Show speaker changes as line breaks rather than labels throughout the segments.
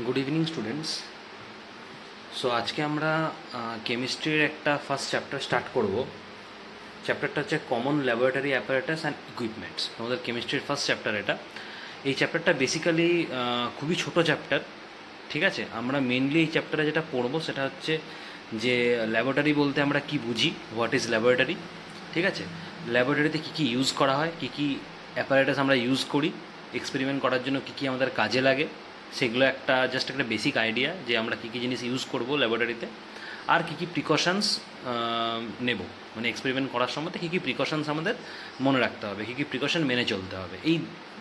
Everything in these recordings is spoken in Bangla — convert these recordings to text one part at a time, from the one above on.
Good evening students. সো আজকে আমরা কেমিস্ট্রির একটা ফার্স্ট চ্যাপ্টার স্টার্ট করব। চ্যাপ্টারটা হচ্ছে common laboratory apparatus and equipments. আমাদের কেমিস্ট্রির ফার্স্ট চ্যাপ্টার এটা। এই চ্যাপ্টারটা বেসিক্যালি খুবই ছোট চ্যাপ্টার, ঠিক আছে। আমরা মেনলি এই চ্যাপ্টারে যেটা পড়বো সেটা হচ্ছে যে ল্যাবরেটরি বলতে আমরা কি বুঝি, হোয়াট ইজ ল্যাবরেটরি, ঠিক আছে। ল্যাবরেটরিতে কী কী ইউজ করা হয়, কী কী অ্যাপারেটাস আমরা ইউজ করি, এক্সপেরিমেন্ট করার জন্য কী কী আমাদের কাজে লাগে, সেগুলো জাস্ট একটা বেসিক আইডিয়া যে আমরা কী কী জিনিস ইউজ করব ল্যাবরেটরিতে, আর কী কী প্রিকশনস নেব, মানে এক্সপেরিমেন্ট করার সময় কী কী প্রিকশনস আমাদের মনে রাখতে হবে, কী কী প্রিকশন মেনে চলতে হবে। এই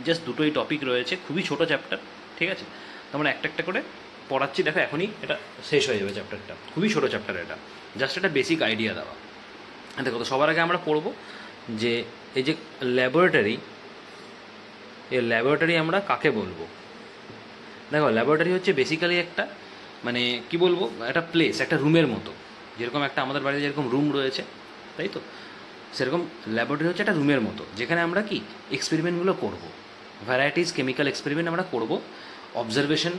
জাস্ট দুটোই টপিক রয়েছে, খুবই ছোটো চ্যাপ্টার, ঠিক আছে। তো আমরা একটা একটা করে পড়াচ্ছি, দেখো এখনই এটা শেষ হয়ে যাবে চ্যাপ্টারটা। খুবই ছোটো চ্যাপ্টার এটা, জাস্ট একটা বেসিক আইডিয়া দেওয়া। দেখো, তো সবার আগে আমরা পড়ব যে এই যে ল্যাবরেটরি, এই ল্যাবরেটরি আমরা কাকে বলবো। দেখো, ল্যাবরেটরি হচ্ছে বেসিক্যালি একটা, মানে কি বলবো, একটা প্লেস, একটা রুমের মতো। যেরকম একটা আমাদের বাড়িতে যেরকম রুম রয়েছে, তাই তো, সেরকম ল্যাবরেটরি হচ্ছে একটা রুমের মতো, যেখানে আমরা কি এক্সপেরিমেন্টগুলো করব, ভ্যারাইটিস কেমিক্যাল এক্সপেরিমেন্ট আমরা করব। অবজারভেশন,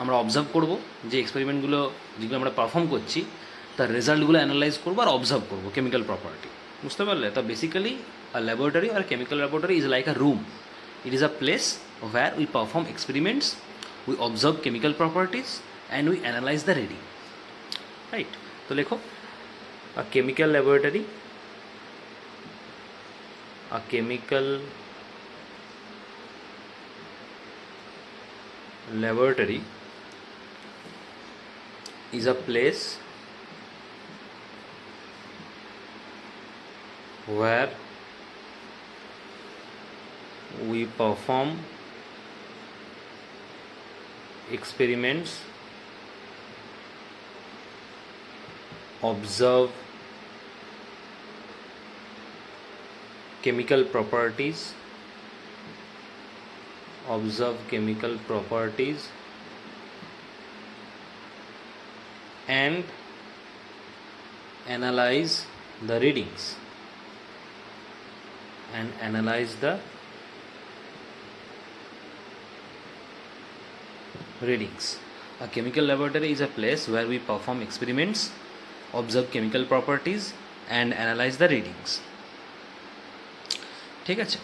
আমরা অবজার্ভ করব যে এক্সপেরিমেন্টগুলো যেগুলো আমরা পারফর্ম করছি তার রেজাল্টগুলো অ্যানালাইজ করবো আর অবজার্ভ করবো কেমিক্যাল প্রপার্টি। বুঝতে পারলে? তো বেসিক্যালি আ ল্যাবরেটরি আর chemical laboratory is like a room. It is a place where we perform experiments, we observe chemical properties, and we analyze the reading. Right? So, lekho, a chemical laboratory, a chemical laboratory is a place where we perform experiments, observe chemical properties, and analyze the readings, A chemical laboratory is a place where we perform experiments, observe chemical properties, and analyze the readings. ঠিক আছে,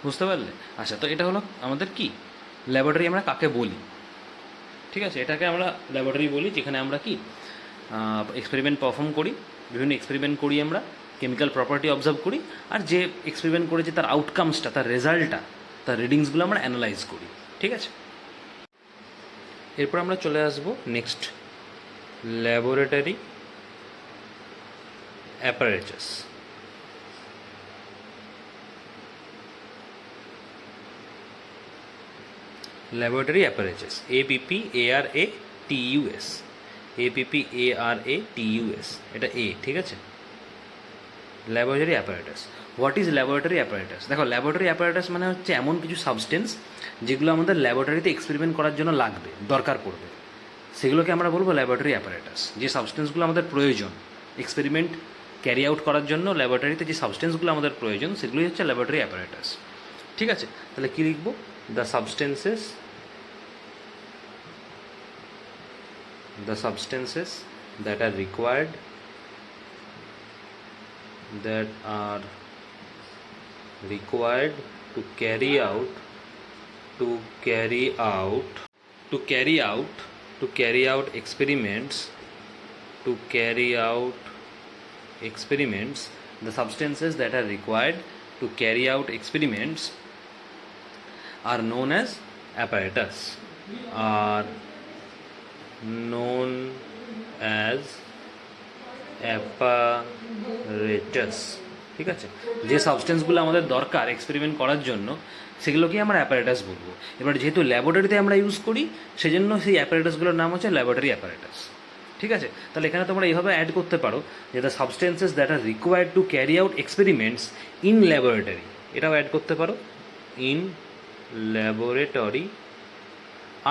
বুঝতে পারলে? আচ্ছা, তো এটা হলো আমাদের কি ল্যাবরেটরি, আমরা কাকে বলি, ঠিক আছে। এটাকে আমরা ল্যাবরেটরি বলি, যেখানে আমরা কি এক্সপেরিমেন্ট পারফর্ম করি, বিভিন্ন এক্সপেরিমেন্ট করি, আমরা কেমিক্যাল প্রপার্টি অবজার্ভ করি, আর যে এক্সপেরিমেন্ট করেছি তার আউটকামসটা, তার রেজাল্টটা, তার রিডিংসগুলো আমরা অ্যানালাইজ করি, ঠিক আছে। এরপর আমরা চলে আসবো next, laboratory apparatus. Laboratory apparatus, APPARATUS, APPARATUS, এটা এ, ঠিক আছে। Laboratory apparatus, what is laboratory apparatus? দেখো, ল্যাবরেটরি অ্যাপারেটাস মানে হচ্ছে এমন কিছু সাবস্টেন্স যেগুলো আমাদের ল্যাবরেটরিতে এক্সপেরিমেন্ট করার জন্য লাগবে, দরকার পড়বে, সেগুলোকে আমরা বলবো ল্যাবরেটরি অ্যাপারেটাস। যে সাবস্টেন্সগুলো আমাদের প্রয়োজন এক্সপেরিমেন্ট ক্যারি আউট করার জন্য, ল্যাবরেটরিতে যে সাবস্টেন্সগুলো আমাদের প্রয়োজন সেগুলোই হচ্ছে ল্যাবরেটরি অ্যাপারেটাস, ঠিক আছে। তাহলে কী লিখবো? The substances that are required to carry out experiments, the substances that are required to carry out experiments are known as apparatus, ঠিক আছে। যে সাবস্টেন্সগুলো আমাদের দরকার এক্সপেরিমেন্ট করার জন্য সেগুলোকেই আমরা অ্যাপারেটাস বলবো। এবার যেহেতু ল্যাবরেটরিতে আমরা ইউজ করি, সেজন্য সেই অ্যাপারেটাসগুলোর নাম হচ্ছে ল্যাবরেটরি অ্যাপারেটাস, ঠিক আছে। তাহলে এখানে তোমরা এইভাবে অ্যাড করতে পারো যে the substances that R required to carry out experiments in laboratory, এটাও অ্যাড করতে পারো, in laboratory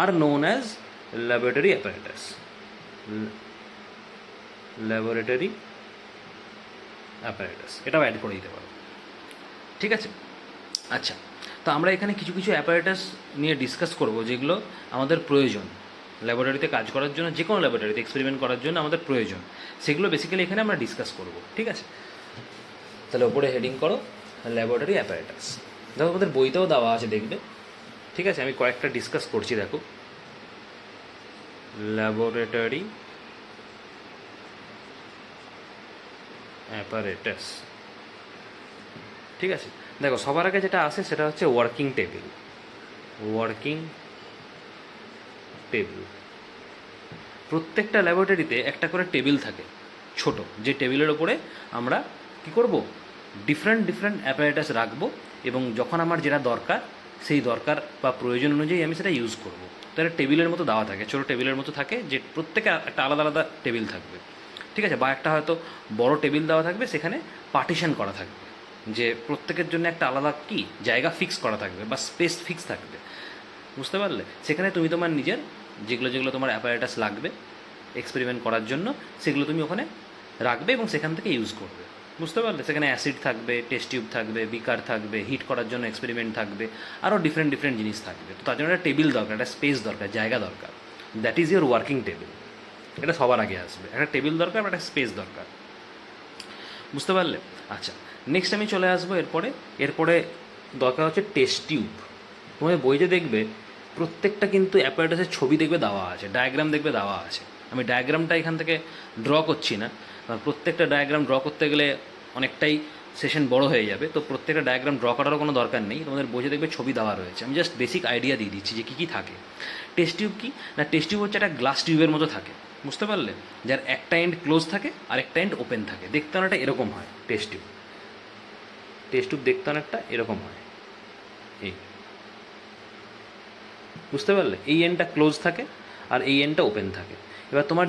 are known as laboratory apparatus, laboratory apparatus, এটাও অ্যাড করে দিতে পারো, ঠিক আছে। আচ্ছা, তো আমরা এখানে কিছু কিছু অ্যাপারেটাস নিয়ে ডিসকাস করব যেগুলো আমাদের প্রয়োজন ল্যাবরেটরিতে কাজ করার জন্য, যে কোনো ল্যাবরেটরিতে এক্সপেরিমেন্ট করার জন্য আমাদের প্রয়োজন, সেগুলো বেসিক্যালি এখানে আমরা ডিসকাস করব। ঠিক আছে, তাহলে ওপরে হেডিং করো ল্যাবরেটরি অ্যাপারেটাস। দেখো আমাদের বইতেও দেওয়া আছে, দেখবে। ঠিক আছে, আমি কয়েকটা ডিসকাস করছি। দেখো, ল্যাবরেটরি অ্যাপারেটাস। ঠিক আছে, দেখো সবার আগে যেটা আসে সেটা হচ্ছে ওয়ার্কিং টেবিল। ওয়ার্কিং টেবিল, প্রত্যেকটা ল্যাবরেটরিতে একটা করে টেবিল থাকে ছোট, যে টেবিলের ওপরে আমরা কি করব, ডিফারেন্ট ডিফারেন্ট অ্যাপারেটাস রাখবো, এবং যখন আমার যেটা দরকার সেই দরকার বা প্রয়োজন অনুযায়ী আমি সেটা ইউজ করব। তো একটা টেবিলের মতো দেওয়া থাকে, ছোটো টেবিলের মতো থাকে, যে প্রত্যেকে একটা আলাদা আলাদা টেবিল থাকবে। ঠিক আছে, বা একটা হয়তো বড় টেবিল দেওয়া থাকবে, সেখানে পার্টিশন করা থাকবে, যে প্রত্যেকের জন্য একটা আলাদা কি জায়গা ফিক্স করা থাকবে বা স্পেস ফিক্স থাকবে। বুঝতে পারলে? সেখানে তুমি তোমার নিজের যেগুলো যেগুলো তোমার অ্যাপারেটাস লাগবে এক্সপেরিমেন্ট করার জন্য, সেগুলো তুমি ওখানে রাখবে এবং সেখান থেকে ইউজ করবে। বুঝতে পারলে? সেখানে অ্যাসিড থাকবে, টেস্ট টিউব থাকবে, বিকার থাকবে, হিট করার জন্য এক্সপেরিমেন্ট থাকবে, আরও ডিফারেন্ট ডিফারেন্ট জিনিস থাকবে। তো তার জন্য একটা টেবিল দরকার, একটা স্পেস দরকার, জায়গা দরকার। That is your working table. এটা সবার আগে আসবে, একটা টেবিল দরকার, একটা স্পেস দরকার। বুঝতে পারলে? আচ্ছা, নেক্সট আমি চলে আসবো এরপরে দরকার হচ্ছে টেস্ট টিউব। তোমাদের বইতে দেখবে প্রত্যেকটা কিন্তু অ্যাপারেটাসের ছবি দেখবে দেওয়া আছে, ডায়াগ্রাম দেখবে দেওয়া আছে। আমি ডায়াগ্রামটা এখান থেকে ড্র করছি না, কারণ প্রত্যেকটা ডায়াগ্রাম ড্র করতে গেলে অনেকটাই সেশন বড় হয়ে যাবে। তো প্রত্যেকটা ডায়াগ্রাম ড্র করারও কোনো দরকার নেই, তোমাদের বইতে দেখবে ছবি দেওয়া রয়েছে। আমি জাস্ট বেসিক আইডিয়া দিয়ে দিচ্ছি যে কী কী থাকে। টেস্ট টিউব কি না, টেস্ট টিউব হচ্ছে একটা গ্লাস টিউবের মতো থাকে। বুঝতে পারলে? যার একটা এন্ড ক্লোজ থাকে আর একটা এন্ড ওপেন থাকে। দেখতে অনেকটা এরকম হয় টেস্ট টিউব। টেস্ট টিউব দেখতে অনেকটা এরকম হয়, এই। বুঝতে পারলে? এই এন্ডটা ক্লোজ থাকে আর এই এন্ডটা ওপেন থাকে। এবার তোমার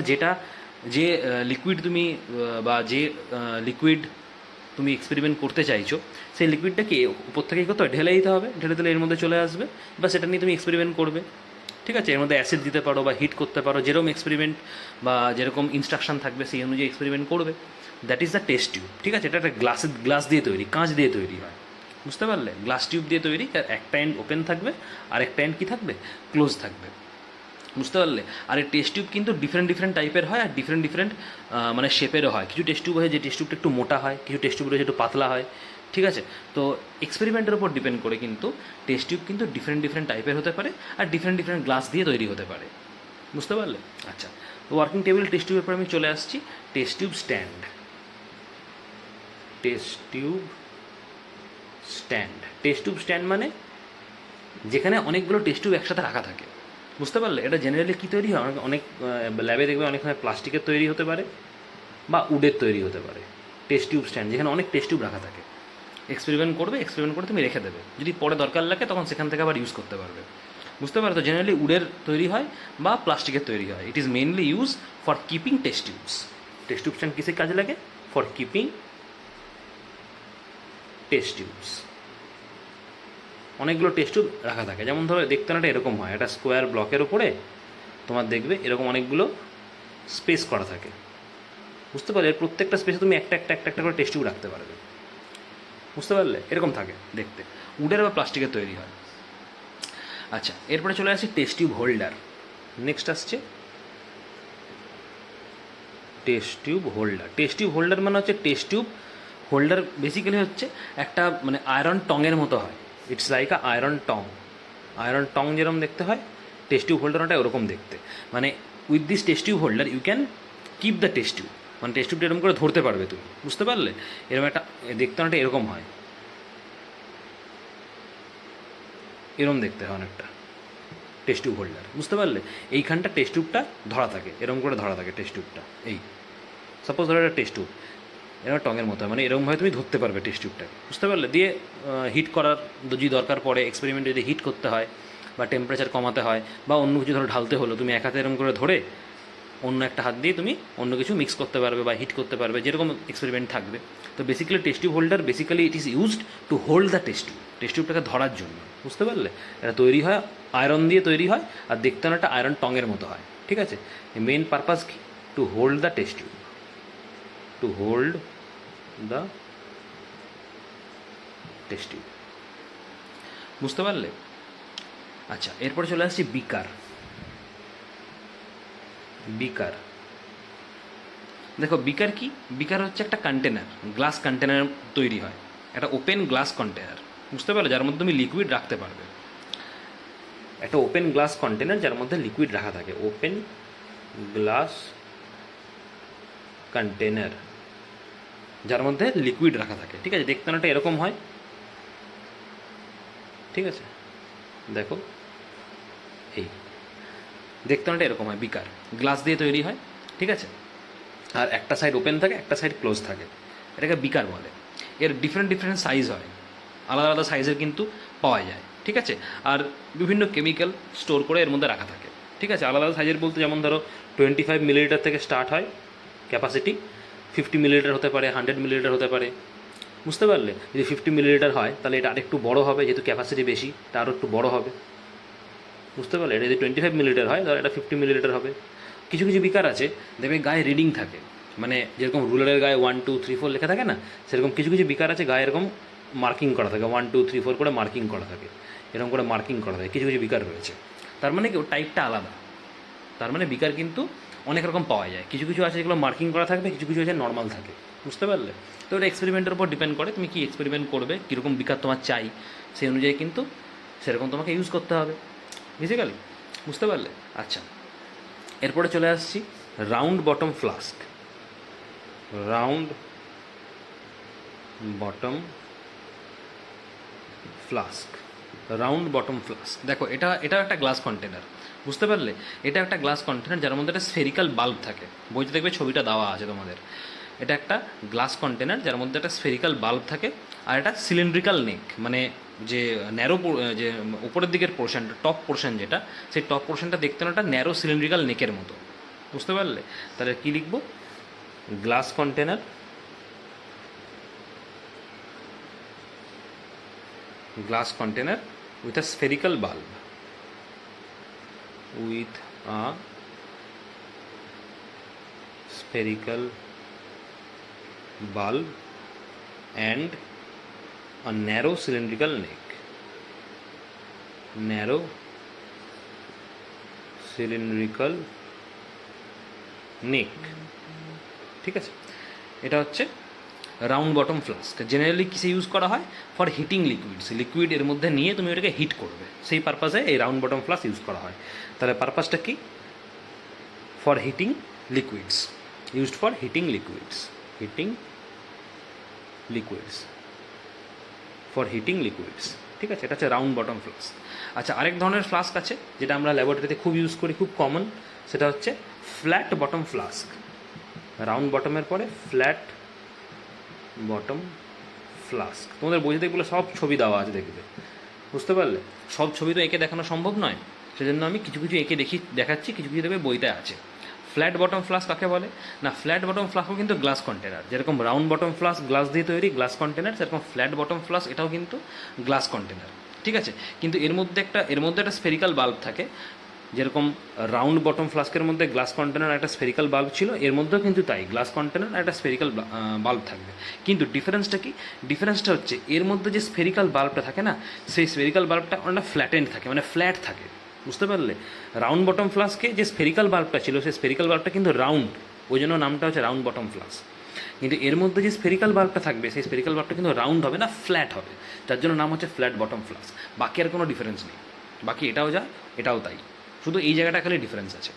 যে লিকুইড তুমি বা যে লিকুইড তুমি এক্সপেরিমেন্ট করতে চাইছো, সেই লিকুইডটাকে উপর থেকে কী করতে হবে, ঢেলে দিতে হবে। ঢেলে দিলে এর মধ্যে চলে আসবে, বা সেটা নিয়ে তুমি এক্সপেরিমেন্ট করবে। ঠিক আছে, এর মধ্যে অ্যাসিড দিতে পারো বা হিট করতে পারো, যেরকম এক্সপেরিমেন্ট বা যেরকম ইনস্ট্রাকশন থাকবে সেই অনুযায়ী এক্সপেরিমেন্ট করবে। That is the test tube. ঠিক আছে, এটা একটা গ্লাস দিয়ে তৈরি, কাঁচ দিয়ে তৈরি হয়। বুঝতে পারলে? গ্লাস টিউব দিয়ে তৈরি, আর একটা এন্ড ওপেন থাকবে আর একটা এন্ড কী থাকবে, ক্লোজ থাকবে। বুঝতে পারলে? আর এই টেস্ট টিউব কিন্তু ডিফারেন্ট ডিফারেন্ট টাইপের হয়, আর ডিফারেন্ট ডিফারেন্ট মানে শেপেরও হয়। কিছু টেস্ট টিউব হয় যে টেস্ট টিউবটা একটু মোটা হয়, কিছু টেস্ট টিউব রয়েছে একটু পাতলা হয়। ঠিক আছে, তো এক্সপেরিমেন্টের উপর ডিপেন্ড করে কিন্তু টেস্ট টিউব কিন্তু ডিফারেন্ট ডিফারেন্ট টাইপের হতে পারে, আর ডিফারেন্ট ডিফারেন্ট গ্লাস দিয়ে তৈরি হতে পারে। বুঝতে পারলে? আচ্ছা, তো ওয়ার্কিং টেবিল টেস্ট টিউবের পর আমি চলে আসছি test tube stand. Test tube stand. Test tube stand মানে যেখানে অনেকগুলো টেস্ট টিউব একসাথে রাখা থাকে। বুঝতে পারলে? এটা জেনারেলি কী তৈরি হয়, অনেক ল্যাবে দেখবে অনেক সময় প্লাস্টিকের তৈরি হতে পারে বা উডের তৈরি হতে পারে। টেস্ট টিউব স্ট্যান্ড, যেখানে অনেক টেস্ট টিউব রাখা থাকে। এক্সপেরিমেন্ট করে তুমি রেখে দেবে, যদি পরে দরকার লাগে তখন সেখান থেকে আবার ইউজ করতে পারবে। বুঝতে পারো? তো জেনারেলি উডের তৈরি হয় বা প্লাস্টিকের তৈরি হয়। It is mainly use for keeping test tubes. Test tube stand কিসের কাজে লাগে? For keeping test tubes. অনেকগুলো টেস্ট টিউব রাখা থাকে, যেমন ধরো দেখতে না এরকম হয়, একটা স্কোয়ার ব্লকের ওপরে তোমার দেখবে এরকম অনেকগুলো স্পেস করা থাকে। বুঝতে পারলে? এর প্রত্যেকটা স্পেসে তুমি একটা একটা একটা একটা করে টেস্ট টিউব রাখতে পারবে। বুঝতে পারলে? এরকম থাকে দেখতে, উডের বা প্লাস্টিকের তৈরি হয়। আচ্ছা, এরপরে চলে আসি টেস্ট টিউব হোল্ডার। নেক্সট আসছে test tube holder. Test tube holder মানে হচ্ছে টেস্ট টিউব হোল্ডার বেসিক্যালি হচ্ছে একটা মানে আয়রন টংয়ের মতো হয়। ইটস লাইক আ আয়রন টং। আয়রন টং যেরকম দেখতে হয়, টেস্ট টিউব হোল্ডারটা ওরকম দেখতে। মানে with this test tube holder you can keep the test tube. মানে টেস্ট টিউবটা এরকম করে ধরতে পারবে তুমি। বুঝতে পারলে? এরকম একটা দেখতে অনেকটা এরকম হয়, এরকম দেখতে হয় অনেকটা টেস্ট টিউব হোল্ডার। বুঝতে পারলে? এইখানটা টেস্ট টিউবটা ধরা থাকে, এরকম করে ধরা থাকে টেস্ট টিউবটা। এই সাপোজ ধরো একটা টেস্ট টিউব এরকম টঙের মতো, মানে এরকমভাবে তুমি ধরতে পারবে টেস্ট টিউবটাকে। বুঝতে পারলে? দিয়ে হিট করার যদি দরকার পড়ে, এক্সপেরিমেন্টে যদি হিট করতে হয় বা টেম্পারেচার কমাতে হয় বা অন্য কিছু ধরো ঢালতে হলো, তুমি এক হাতে এরকম করে ধরে অন্য একটা হাত দিয়ে তুমি অন্য কিছু মিক্স করতে পারবে বা হিট করতে পারবে, যেরকম এক্সপেরিমেন্ট থাকবে। তো basically test tube holder basically it is used to hold the test tube. Test টিউবটাকে ধরার জন্য। বুঝতে পারলে? এটা তৈরি হয় আয়রন দিয়ে তৈরি হয়, আর দেখতে একটা আয়রন টঙের মতো হয়। ঠিক আছে, মেইন পারপাস কি? Two hold the test tube, two hold the test tube. বুঝতে পারলে? আচ্ছা, এরপরে চলে আসছি বিকার। বিকার, দেখো বিকার কি? বিকার হচ্ছে একটা কন্টেনার, গ্লাস কন্টেনার তৈরি হয়, একটা ওপেন গ্লাস কন্টেনার, বুঝতে পারলে, যার মধ্যে তুমি লিকুইড রাখতে পারবে। একটা ওপেন গ্লাস কন্টেনার যার মধ্যে লিকুইড রাখা থাকে, ওপেন গ্লাস কন্টেনার যার মধ্যে লিকুইড রাখা থাকে, ঠিক আছে? দেখতে নাটা এরকম হয়, ঠিক আছে? দেখো এই দেখতে নাটা এরকম হয়, বিকার গ্লাস দিয়ে তৈরি হয়, ঠিক আছে? আর একটা সাইড ওপেন থাকে, একটা সাইড ক্লোজ থাকে, এটাকে বিকার বলে। এর ডিফারেন্ট ডিফারেন্ট সাইজ হয়, আলাদা আলাদা সাইজের কিন্তু পাওয়া যায়, ঠিক আছে? আর বিভিন্ন কেমিক্যাল স্টোর করে এর মধ্যে রাখা থাকে, ঠিক আছে? আলাদা আলাদা সাইজের বলতে যেমন ধরো 25 মিলিলিটার থেকে স্টার্ট হয় ক্যাপাসিটি, 50 মিলিলিটার হতে পারে, 100 মিলিলিটার হতে পারে, বুঝতে পারলে? যদি 50 মিলিলিটার হয় তাহলে এটা আরেকটু বড় হবে, যেহেতু ক্যাপাসিটি বেশি এটা আরও একটু বড় হবে, বুঝতে পারলে? এটা যদি 25 মিলিলিটার হয় তাহলে এটা 50 মিলিলিটার হবে। কিছু কিছু বিকার আছে দেখবে গায়ে রিডিং থাকে, মানে যেরকম রুলারের গায়ে 1 2 3 4 লেখা থাকে না, সেরকম কিছু কিছু বিকার আছে গায়ে এরকম মার্কিং করা থাকে, 1 2 3 4 করে মার্কিং করা থাকে, এরকম করে মার্কিং করা থাকে, কিছু কিছু বিকার রয়েছে। তার মানে কি ওর টাইপটা আলাদা, তার মানে বিকার কিন্তু অনেক রকম পাওয়া যায়। কিছু কিছু আছে যেগুলো মার্কিং করা থাকবে, কিছু কিছু আছে নর্মাল থাকে, বুঝতে পারলে? তো এটা এক্সপেরিমেন্টের উপর ডিপেন্ড করে তুমি কি এক্সপেরিমেন্ট করবে, কীরকম বিকার তোমার চাই, সেই অনুযায়ী কিন্তু সেরকম তোমাকে ইউজ করতে হবে, বেসিক্যালি, বুঝতে পারলে? আচ্ছা, এরপরে চলে আসছি round bottom flask. Round bottom flask, round bottom flask, দেখো এটা একটা গ্লাস কন্টেনার, বুঝতে পারলে? এটা একটা গ্লাস কন্টেনার যার মধ্যে একটা স্ফেরিক্যাল বাল্ব থাকে, বইতে দেখবে ছবিটা দেওয়া আছে তোমাদের। এটা একটা গ্লাস কন্টেনার যার মধ্যে একটা স্ফেরিক্যাল বাল্ব থাকে, আর একটা সিলিন্ড্রিক্যাল নেক, মানে যে ন্যারো, যে উপরের দিকের পোর্শনটা, টপ পোর্শন যেটা, সেই টপ পোর্শনটা দেখতে না একটা ন্যারো সিলিন্ড্রিক্যাল নেকের মতো, বুঝতে পারলে? তাহলে কী লিখবো? Glass container, glass container with a spherical bulb, with a spherical bulb and a narrow cylindrical neck, narrow cylindrical neck, ঠিক আছে? এটা হচ্ছে রাউন্ড বটম ফ্লাস্ক। জেনারেলি কিসে ইউজ করা হয়? ফর হিটিং লিকুইডস, লিকুইড এর মধ্যে নিয়ে তুমি ওটাকে হিট করবে, সেই পারপাসে এই রাউন্ড বটম ফ্লাস্ক ইউজ করা হয়। তাহলে পারপাসটা কি? For heating liquids, used for heating liquids, heating liquids, for heating liquids, ঠিক আছে? এটা হচ্ছে রাউন্ড বটম ফ্লাস্ক। আচ্ছা, আরেক ধরনের ফ্লাস্ক আছে যেটা আমরা ল্যাবরেটরিতে খুব ইউজ করি, খুব কমন, সেটা হচ্ছে ফ্ল্যাট বটম ফ্লাস্ক। রাউন্ড বটমের পরে ফ্ল্যাট বটম ফ্লাস্ক। তোমাদের বইতে দেখলে সব ছবি দেওয়া আছে, দেখবে, বুঝতে পারলে? সব ছবি তো এঁকে দেখানো সম্ভব নয়, সেজন্য আমি কিছু কিছু এঁকে দেখাচ্ছি, কিছু কিছু দেখবে বইতে আছে। ফ্ল্যাট বটম ফ্লাস্ক কাকে বলে না? ফ্ল্যাট বটম ফ্লাস্কও কিন্তু গ্লাস কন্টেনার, যেরকম রাউন্ড বটম ফ্লাস্ক গ্লাস দিয়ে তৈরি গ্লাস কন্টেনার, সেরকম ফ্ল্যাট বটম ফ্লাস্ক এটাও কিন্তু গ্লাস কন্টেনার, ঠিক আছে? কিন্তু এর মধ্যে একটা স্ফেরিক্যাল বাল্ব থাকে, যেরকম রাউন্ড বটম ফ্লাস্কের মধ্যে গ্লাস কন্টেনার একটা স্ফেরিক্যাল বাল্ব ছিল, এর মধ্যেও কিন্তু তাই গ্লাস কন্টেনার আর একটা স্ফেরিক্যাল বাল্ব থাকবে। কিন্তু ডিফারেন্সটা কি? ডিফারেন্সটা হচ্ছে এর মধ্যে যে স্ফেরিক্যাল বাল্বটা থাকে না, সেই স্ফেরিক্যাল বাল্বটা অনেকটা ফ্ল্যাটেন্ড থাকে, মানে ফ্ল্যাট থাকে, বুঝতে পারলে? রাউন্ড বটম ফ্লাস্কে যে স্ফেরিক্যাল বাল্বটা ছিল, সেই স্ফেরিক্যাল বাল্বটা কিন্তু রাউন্ড, ওই জন্য নামটা হচ্ছে রাউন্ড বটম ফ্লাস্ক। কিন্তু এর মধ্যে যে স্ফেরিক্যাল বাল্বটা থাকবে, সেই স্ফেরিক্যাল বাল্বটা কিন্তু রাউন্ড হবে না, ফ্ল্যাট হবে, যার জন্য নাম হচ্ছে ফ্ল্যাট বটম ফ্লাস্ক। বাকি আর কোনো ডিফারেন্স নেই, বাকি এটাও যা এটাও তাই, শুধু এই জায়গাটা খালি ডিফারেন্স আছে,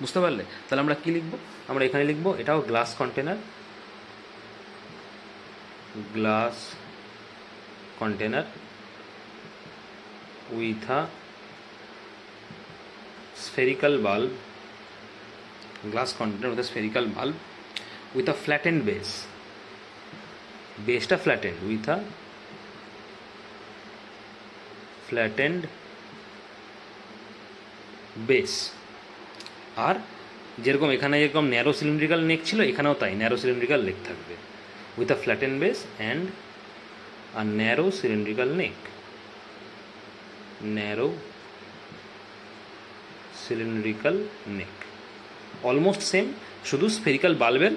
বুঝতে পারলে? তাহলে আমরা কি লিখবো? আমরা এখানে লিখবো এটাও glass container, glass container with a spherical bulb, glass container with a spherical bulb with a flattened base, বেসটা flattened with a flattened base। আর যেরকম এখানে যেরকম ন্যারো সিলিন্ড্রিক্যাল নেক ছিল, এখানেও তাই ন্যারো সিলিন্ড্রিক্যাল নেক থাকবে with a flattened base and a narrow cylindrical neck, narrow cylindrical neck, almost same, শুধু স্ফেরিক্যাল বাল্বের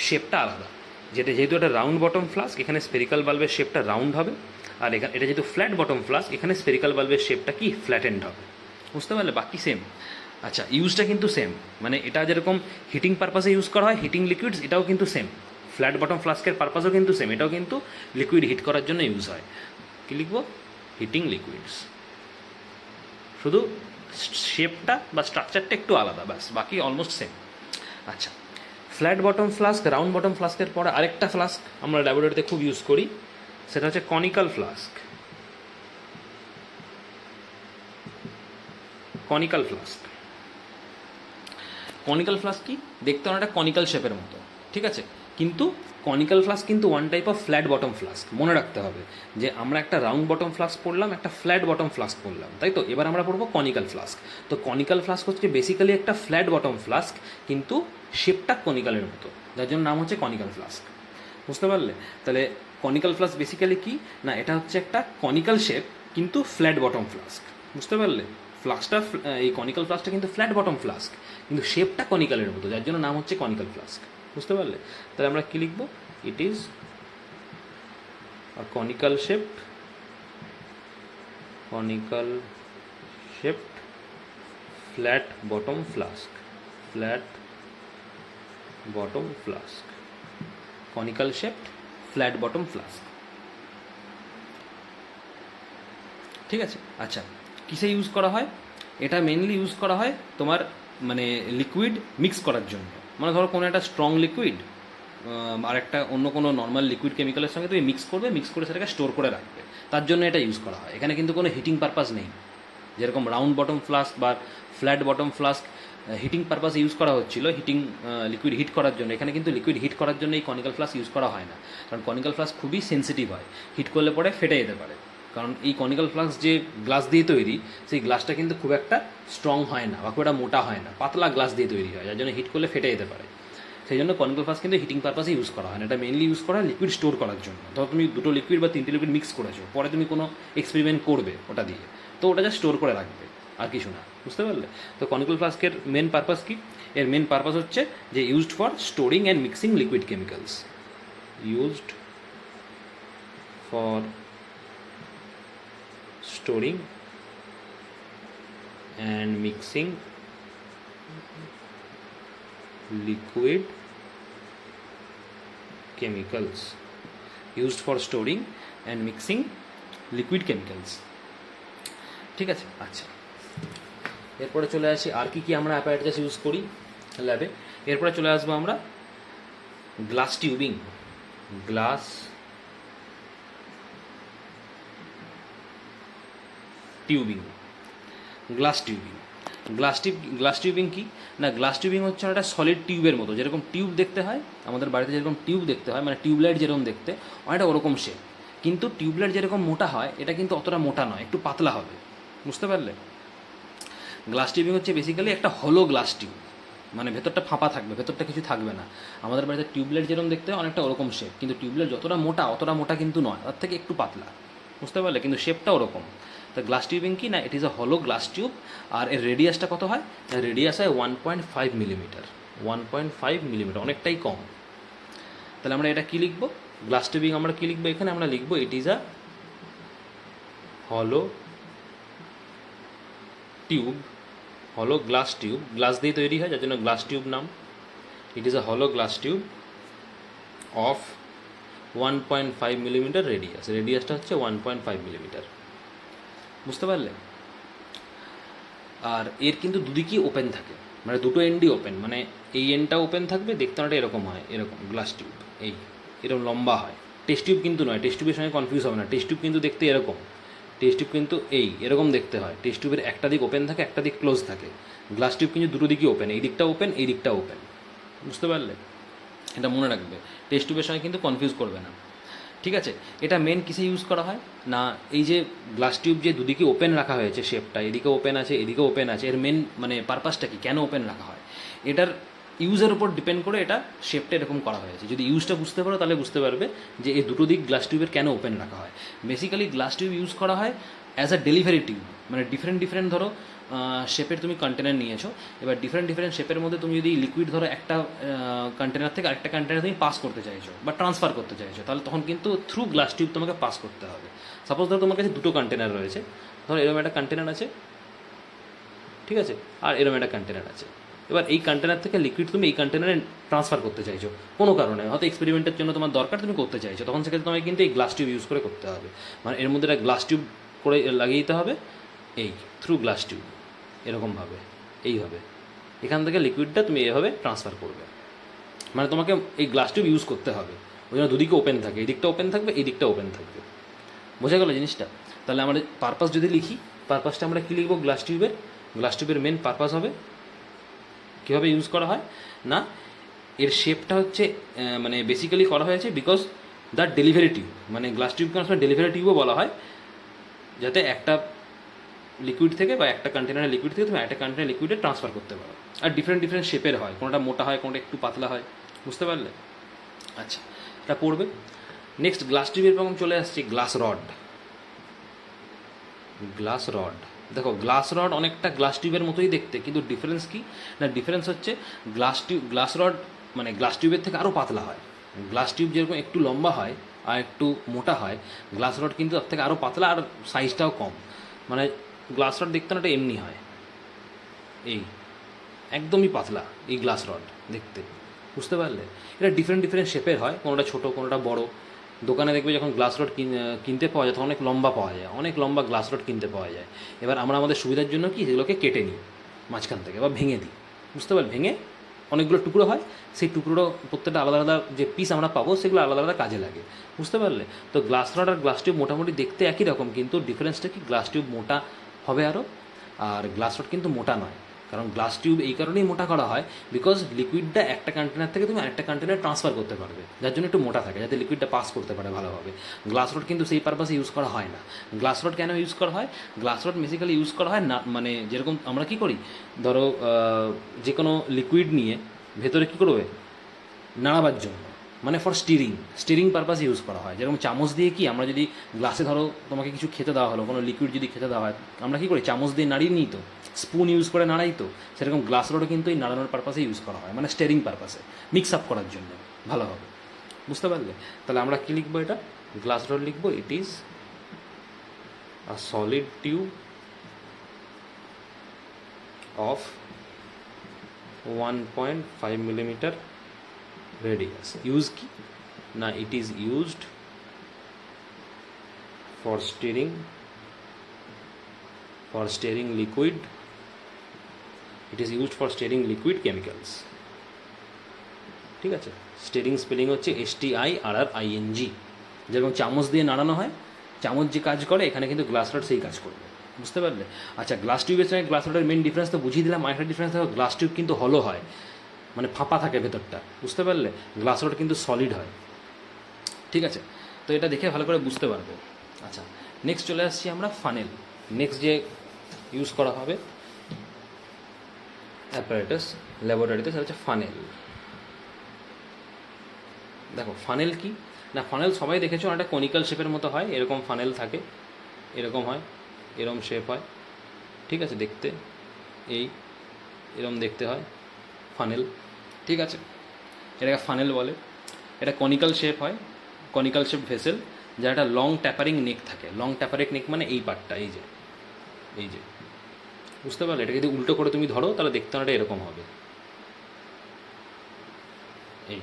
শেপটা আলাদা। যেহেতু একটা রাউন্ড বটম ফ্লাস্ক, এখানে স্ফেরিক্যাল বাল্বের শেপটা রাউন্ড হবে, আর এখানে এটা যেহেতু ফ্ল্যাট বটম ফ্লাস্ক, এখানে স্পেরিক্যাল বাল্বের শেপটা কি ফ্ল্যাটেন্ড হবে, বুঝতে পারলে? বাকি সেম। আচ্ছা, ইউজটা কিন্তু সেম, মানে এটা যেরকম হিটিং পারপাসে ইউজ করা হয়, হিটিং লিকুইডস, এটাও কিন্তু সেম। ফ্ল্যাট বটম ফ্লাস্কের পারপাসও কিন্তু সেম, এটাও কিন্তু লিকুইড হিট করার জন্য ইউজ হয়। কী লিখবো? Heating liquids. শুধু শেপটা বা স্ট্রাকচারটা একটু আলাদা, ব্যাস, বাকি অলমোস্ট সেম। আচ্ছা, flat bottom flask, round bottom ফ্লাস্কের পরে আরেকটা ফ্লাস্ক আমরা ল্যাবরেটরিতে খুব ইউজ করি, সেটা হচ্ছে conical flask. Conical flask, conical flask কি দেখতে অনেকটা কনিক্যাল শেপের মতো, ঠিক আছে? কিন্তু কনিক্যাল ফ্লাস্ক কিন্তু one type of flat bottom flask. মনে রাখতে হবে যে আমরা একটা রাউন্ড বটম ফ্লাস্ক পড়লাম, একটা ফ্ল্যাট বটম ফ্লাস্ক পড়লাম, তাই তো? এবার আমরা পড়বো কনিক্যাল ফ্লাস্ক। তো কনিক্যাল ফ্লাস্ক হচ্ছে বেসিক্যালি একটা ফ্ল্যাট বটম ফ্লাস্ক, কিন্তু শেপটা কনিক্যালের মতো, যার জন্য নাম হচ্ছে কনিক্যাল ফ্লাস্ক, বুঝতে পারলে? তাহলে কনিক্যাল ফ্লাস্ক বেসিক্যালি কি না, এটা হচ্ছে একটা কনিক্যাল শেপ কিন্তু ফ্ল্যাট বটম ফ্লাস্ক, বুঝতে পারলে? ফ্লাস্কটা, এই কনিক্যাল ফ্লাস্কটা কিন্তু ফ্ল্যাট বটম ফ্লাস্ক, কিন্তু শেপটা কনিক্যালের মতো, যার জন্য নাম হচ্ছে কনিক্যাল ফ্লাস্ক, বুঝতে পারলে? তাহলে আমরা কী লিখবো? ইট is a conical shaped, conical shaped flat bottom flask, flat bottom flask, conical shaped flat bottom flask, ঠিক আছে? আচ্ছা, কিসে ইউজ করা হয়? এটা মেনলি ইউজ করা হয় তোমার মানে লিকুইড মিক্স করার জন্য। মানে ধরো কোনো একটা স্ট্রং লিকুইড আর একটা অন্য কোনো নর্মাল লিকুইড কেমিক্যালের সঙ্গে তুমি মিক্স করবে, মিক্স করে সেটাকে স্টোর করে রাখবে, তার জন্য এটা ইউজ করা হয়। এখানে কিন্তু কোনো হিটিং পারপাস নেই, যেরকম রাউন্ড বটম ফ্লাস্ক বা ফ্ল্যাট বটম ফ্লাস্ক হিটিং পারপাসে ইউজ করা হচ্ছিল, হিটিং লিকুইড হিট করার জন্য। এখানে কিন্তু লিকুইড হিট করার জন্য এই কনিক্যাল ফ্লাস্ক ইউজ করা হয় না, কারণ কনিক্যাল ফ্লাস্ক খুবই সেন্সিটিভ হয়, হিট করলে পরে ফেটে যেতে পারে। কারণ এই কনিক্যাল ফ্লাস্ক যে গ্লাস দিয়ে তৈরি, সেই গ্লাসটা কিন্তু খুব একটা স্ট্রং হয় না বা খুব একটা মোটা হয় না, পাতলা গ্লাস দিয়ে তৈরি হয়, যার জন্য হিট করলে ফেটে যেতে পারে। সেই জন্য কনিক্যাল ফ্লাস্ক কিন্তু হিটিং পারপাসে ইউজ করা হয় না, এটা মেনলি ইউজ করা হয় লিকুইড স্টোর করার জন্য। ধরো তুমি দুটো লিকুইড বা তিনটে লিকুইড মিক্স করেছো, পরে তুমি কোনো এক্সপেরিমেন্ট করবে ওটা দিয়ে, তো ওটা যা স্টোর করে রাখবে, আর কিছু না, বুঝতে পারলে? তো কনিক্যাল ফ্লাস্কের মেন পারপাস কি? এর মেন পারপাস হচ্ছে যে used for storing and mixing liquid chemicals, used for storing and mixing liquid chemicals, used for storing and mixing liquid chemicals, ঠিক আছে? আচ্ছা, এরপরে চলে আসি আর কি কি আমরা অ্যাপারেটাস ইউজ করি ল্যাবে। এরপরে চলে আসবো আমরা glass tubing, glass tubing, glass tubing. Glass tubing কি না, গ্লাস টিউবিং হচ্ছে একটা সলিড টিউবের মতো, যেরকম টিউব দেখতে হয় আমাদের বাড়িতে, যেরকম টিউব দেখতে হয়, মানে টিউবলাইট যেরকম দেখতে, অনেকটা ওরকম শেপ। কিন্তু টিউবলাইট যেরকম মোটা হয়, এটা কিন্তু অতটা মোটা নয়, একটু পাতলা হবে, বুঝতে পারলে? গ্লাস টিউবিং হচ্ছে বেসিক্যালি একটা হলো গ্লাস টিউব, মানে ভেতরটা ফাঁপা থাকবে, ভেতরটা কিছু থাকবে না। আমাদের বাড়িতে টিউবলাইট যেরকম দেখতে হয় অনেকটা ওরকম শেপ, কিন্তু টিউবলাইট যতটা মোটা অতটা মোটা কিন্তু নয়, তার থেকে একটু পাতলা, বুঝতে পারলে? কিন্তু শেপটা ওরকম। তো গ্লাস টিউবিং কি না, ইট is a hollow glass tube. আর এর রেডিয়াসটা কত হয়? রেডিয়াস হয় 1.5 মিলিমিটার, 1.5 মিলিমিটার, অনেকটাই কম। তাহলে আমরা এটা কী লিখবো? গ্লাস টিউবিং আমরা কী লিখবো এখানে? আমরা লিখবো ইট ইজ আ হলো টিউব, হলো গ্লাস টিউব, গ্লাস দিয়ে তৈরি হয় যার জন্য গ্লাস টিউব নাম। ইট is a hollow glass tube of 1.5 millimetre radius, রেডিয়াসটা হচ্ছে 1.5 মিলিমিটার, বুঝতে পারলে? আর এর কিন্তু দুদিকেই ওপেন থাকে, মানে দুটো এন্ডই ওপেন, মানে এই এন্ডটা ওপেন থাকবে, দেখতে অনেকটা এরকম হয়, এরকম গ্লাস টিউব, এরকম লম্বা হয়। টেস্ট টিউব কিন্তু নয়, টেস্ট টিউবের সঙ্গে কনফিউজ হবে না, টেস্ট টিউব কিন্তু দেখতে এরকম, টেস্ট টিউব কিন্তু এরকম দেখতে হয়। টেস্ট টিউবের একটা দিক ওপেন থাকে, একটা দিক ক্লোজ থাকে। গ্লাস টিউব কিন্তু দুটো দিকই ওপেন, এই দিকটা ওপেন, এই দিকটা ওপেন, বুঝতে পারলে? এটা মনে রাখবে, টেস্ট টিউবের সঙ্গে কিন্তু কনফিউজ করবে না, ঠিক আছে? এটা মেন কিসে ইউজ করা হয় না, এই যে গ্লাস টিউব যে দুদিকে ওপেন রাখা হয়েছে, শেপটা এদিকে ওপেন আছে, এদিকে ওপেন আছে, এর মেন মানে পারপাসটা কি, কেন ওপেন রাখা হয়? এটার ইউজের উপর ডিপেন্ড করে এটা শেপটা এরকম করা হয়েছে। যদি ইউজটা বুঝতে পারো তাহলে বুঝতে পারবে যে এই দুটো দিক গ্লাস টিউবের কেন ওপেন রাখা হয়। বেসিক্যালি গ্লাস টিউব ইউজ করা হয় অ্যাজ আ ডেলিভারি টিউব, মানে ডিফারেন্ট ডিফারেন্ট ধরো শেপের তুমি কন্টেনার নিয়েছো, এবার ডিফারেন্ট ডিফারেন্ট শেপের মধ্যে তুমি যদি লিকুইড ধরো একটা কন্টেনার থেকে আরেকটা কন্টেনার তুমি পাস করতে চাইছো বা ট্রান্সফার করতে চাইছো, তাহলে তখন কিন্তু থ্রু গ্লাস টিউব তোমাকে পাস করতে হবে। সাপোজ ধরো তোমার কাছে দুটো কন্টেনার রয়েছে, ধরো এরকম একটা কন্টেনার আছে, ঠিক আছে, আর এরকম একটা কন্টেনার আছে। এবার এই কন্টেনার থেকে লিকুইড তুমি এই কন্টেনারে ট্রান্সফার করতে চাইছো কোনো কারণে, হয়তো এক্সপেরিমেন্টের জন্য তোমার দরকার, তুমি করতে চাইছো, তখন সেক্ষেত্রে তোমাকে কিন্তু এই গ্লাস টিউব ইউজ করে করতে হবে। মানে এর মধ্যে একটা গ্লাস টিউব করে লাগিয়ে দিতে হবে, এই থ্রু গ্লাস টিউব এরকমভাবে, এইভাবে এখান থেকে লিকুইডটা তুমি এইভাবে ট্রান্সফার করবে। মানে তোমাকে এই গ্লাস টিউব ইউজ করতে হবে, ওই জন্য দুদিকে ওপেন থাকে, এই দিকটা ওপেন থাকবে, এই দিকটা ওপেন থাকবে। বোঝা গেল জিনিসটা? তাহলে আমাদের পারপাস যদি লিখি, পারপাসটা আমরা কী লিখবো? গ্লাস টিউবের মেন পারপাস হবে কীভাবে ইউজ করা হয় না, এর শেপটা হচ্ছে মানে বেসিক্যালি করা হয়েছে বিকজ দ্য ডেলিভারি টিউব, মানে গ্লাস টিউবকে আসলে ডেলিভারি টিউবও বলা হয়, যাতে একটা লিকুইড থেকে বা একটা কন্টেনারের লিকুইড থেকে তুমি একটা কন্টেনার লিকুইডে ট্রান্সফার করতে পারো। আর ডিফারেন্ট ডিফারেন্ট শেপের হয়, কোনোটা মোটা হয়, কোনোটা একটু পাতলা হয়, বুঝতে পারলে? আচ্ছা, এটা পড়বে। নেক্সট গ্লাস টিউবের প্রথম চলে আসছে গ্লাস রড। গ্লাস রড, দেখো গ্লাস রড অনেকটা গ্লাস টিউবের মতোই দেখতে, কিন্তু ডিফারেন্স কি না, ডিফারেন্স হচ্ছে গ্লাস রড মানে গ্লাস টিউবের থেকে আরও পাতলা হয়। গ্লাস টিউব যেরকম একটু লম্বা হয় আর একটু মোটা হয়, গ্লাস রড কিন্তু তার থেকে আরও পাতলা আর সাইজটাও কম। মানে গ্লাস রড দেখতে না এটা এমনি হয়, এই একদমই পাতলা এই গ্লাস রড দেখতে, বুঝতে পারলে? এটা ডিফারেন্ট ডিফারেন্ট শেপের হয়, কোনোটা ছোটো কোনোটা বড়। দোকানে দেখবে যখন গ্লাস রড কিনতে পাওয়া যায় তখন অনেক লম্বা পাওয়া যায়, অনেক লম্বা গ্লাস রড কিনতে পাওয়া যায়। এবার আমরা আমাদের সুবিধার জন্য কি সেগুলোকে কেটে নিই মাঝখান থেকে বা ভেঙে দিই, বুঝতে পারলে? ভেঙে অনেকগুলো টুকরো হয়, সেই টুকরোটা প্রত্যেকটা আলাদা আলাদা যে পিস আমরা পাবো সেগুলো আলাদা আলাদা কাজে লাগে, বুঝতে পারলে? তো গ্লাস রড আর গ্লাস টিউব মোটামুটি দেখতে একই রকম, কিন্তু ডিফারেন্সটা কি, গ্লাস টিউব মোটা হবে আরও, আর গ্লাস রড কিন্তু মোটা নয়। কারণ গ্লাস টিউব এই কারণেই মোটা করা হয় বিকজ লিকুইডটা একটা কন্টেনার থেকে তুমি আরেকটা কন্টেনার ট্রান্সফার করতে পারবে, যার জন্য একটু মোটা থাকে, যাতে লিকুইডটা পাস করতে পারে ভালোভাবে। গ্লাস রড কিন্তু সেই পারপাসে ইউজ করা হয় না। গ্লাস রড কেন ইউজ করা হয়? গ্লাস রড বেসিক্যালি ইউজ করা হয় না, মানে যেরকম আমরা কী করি, ধরো যে কোনো লিকুইড নিয়ে ভেতরে কী করবে, নাড়াবার জন্য, মানে ফর স্টিরিং পারপাস ইউজ করা হয়। যেরকম চামচ দিয়ে কি আমরা যদি গ্লাসে ধরো তোমাকে কিছু খেতে দেওয়া হলো, কোনো লিকুইড যদি খেতে দেওয়া হয়, আমরা কী করি, চামচ দিয়ে নাড়িয়ে নিই তো, স্পুন ইউজ করে নাড়াই তো, সেরকম গ্লাস রডও কিন্তু এই নাড়ানোর পারপাসে ইউজ করা হয়, মানে স্টিরিং পারপাসে, মিক্স আপ করার জন্য ভালোভাবে, বুঝতে পারলে? তাহলে আমরা কী লিখবো, এটা গ্লাস রড লিখবো, ইট is a solid tube of 1.5 millimeter radius. Use কি না, it is used for stirring liquid. It is used for stirring liquid chemicals. ঠিক আছে, স্টিরিং স্পেলিং হচ্ছে STIRRING। যেরকম চামচ দিয়ে নাড়ানো হয়, চামচ যে কাজ করে এখানে কিন্তু গ্লাস রড সেই কাজ করবে, বুঝতে পারলে? আচ্ছা, গ্লাস টিউবের সঙ্গে গ্লাস রডের মেন ডিফারেন্স তো বুঝিয়ে দিলাম। আরেকটা ডিফারেন্স দেখো, গ্লাস টিউব কিন্তু হলো হয়, মানে ফাঁপা থাকে ভেতরটা, বুঝতে পারলে? গ্লাস রড কিন্তু সলিড হয়, ঠিক আছে? তো এটা দেখে ভালো করে বুঝতে পারবো। আচ্ছা, নেক্সট চলে আসছি আমরা ফানেল। নেক্সট যে ইউজ করা হবে অ্যাপারেটাস ল্যাবরেটরিতে, সেটা হচ্ছে ফানেল। দেখো ফানেল কি না, ফানেল সবাই দেখেছো, একটা কনিক্যাল শেপের মতো হয়, এরকম ফানেল থাকে, এরকম হয়, এরম শেপ হয়, ঠিক আছে? দেখতে এরম দেখতে হয় ফানেল, ঠিক আছে? এটাকে ফানেল বলে। এটা কনিক্যাল শেপ হয়, কনিক্যাল শেপ ভেসেল, যার একটা লং ট্যাপারিং নেক থাকে। লং ট্যাপারিং নেক মানে এই পার্টটা, এই যে বুঝতে পারলে? এটা যদি উল্টো করে তুমি ধরো তাহলে দেখতে এটা এরকম হবে, এই